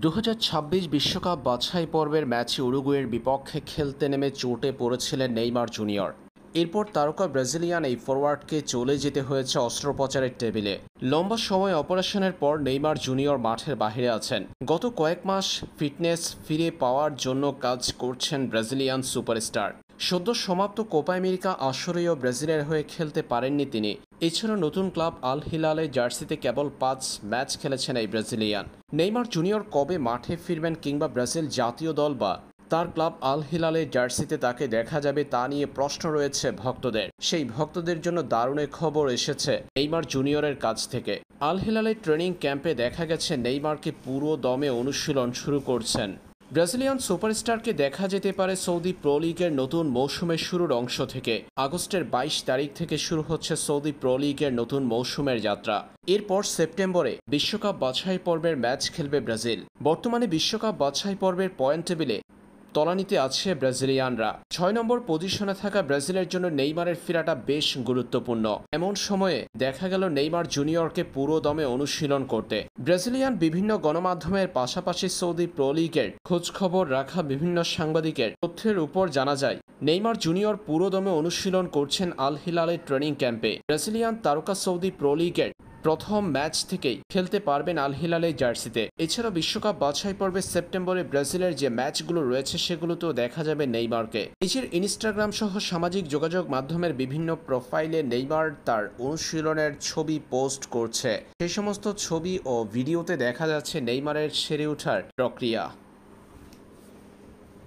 2026 বিশ্বকাপ বাছাই পর্বের ম্যাচে উরুগুয়ের বিপক্ষে খেলতে নেমে চোটে পড়েছিলেন নেইমার জুনিয়র। এরপর তারকা ব্রাজিলিয়ান এই ফরোয়ার্ডকে চলে যেতে হয়েছে অস্ত্রোপচারের টেবিলে। লম্বা সময় অপারেশনের পর নেইমার জুনিয়র মাঠের বাইরে আছেন। গত কয়েক মাস ফিটনেস ফিরে পাওয়ার জন্য কাজ করছেন ব্রাজিলিয়ান সুপারস্টার। সদ্য সমাপ্ত কোপা আমেরিকা আসরেও ব্রাজিলের হয়ে খেলতে পারেননি তিনি। এছাড়া নতুন ক্লাব আল হিলালের জার্সিতে কেবল 5 ম্যাচ খেলেছেন এই ব্রাজিলিয়ান। নেইমার জুনিয়র কবে মাঠে ফিরবেন কিংবা ব্রাজিল জাতীয় দল বা তার ক্লাব আল হিলালের জার্সিতে তাকে দেখা যাবে তা নিয়ে প্রশ্ন রয়েছে ভক্তদের। সেই ভক্তদের জন্য দারুণ খবর এসেছে নেইমার জুনিয়রের কাছ থেকে। আল হিলালের ট্রেনিং ক্যাম্পে দেখা গেছে নেইমারকে পুরো দমে অনুশীলন শুরু করছেন। ব্রাজিলিয়ান সুপারস্টারকে দেখা যেতে পারে সৌদি প্রো লিগের নতুন মৌসুমের শুরুর অংশ থেকে। আগস্টের 22 তারিখ থেকে শুরু হচ্ছে সৌদি প্রো লিগের নতুন মৌসুমের যাত্রা। এরপর সেপ্টেম্বরে বিশ্বকাপ বাছাই পর্বের ম্যাচ খেলবে ব্রাজিল। বর্তমানে বিশ্বকাপ বাছাই পর্বের পয়েন্ট টেবিলে তলানিতে আছে ব্রাজিলিয়ানরা। 6 নম্বর পজিশনে থাকা ব্রাজিলের জন্য নেইমারের ফেরাটা বেশ গুরুত্বপূর্ণ। এমন সময়ে দেখা গেল নেইমার জুনিয়রকে পুরো দমে অনুশীলন করতে। ব্রাজিলিয়ান বিভিন্ন গণমাধ্যমের পাশাপাশি সৌদি প্রো লিগের খোঁজখবর রাখা বিভিন্ন সাংবাদিকের তথ্যের উপর জানা যায় নেইমার জুনিয়র পুরো দমে অনুশীলন করছেন আল হিলালের ট্রেনিং ক্যাম্পে। ব্রাজিলিয়ান তারকা সৌদি প্রো লিগের প্রথম ম্যাচ থেকেই খেলতে পারবেন আল হিলালের জার্সিতে। এছাড়া বিশ্বকাপ বাছাই পর্বে সেপ্টেম্বরে ব্রাজিলের যে ম্যাচগুলো রয়েছে সেগুলোতেও দেখা যাবে নেইমারকে। নিজের ইনস্টাগ্রাম সহ সামাজিক যোগাযোগ মাধ্যমের বিভিন্ন প্রোফাইলে নেইমার তার অনুশীলনের ছবি পোস্ট করছে। সেই সমস্ত ছবি ও ভিডিওতে দেখা যাচ্ছে নেইমারের সেরে ওঠার প্রক্রিয়া।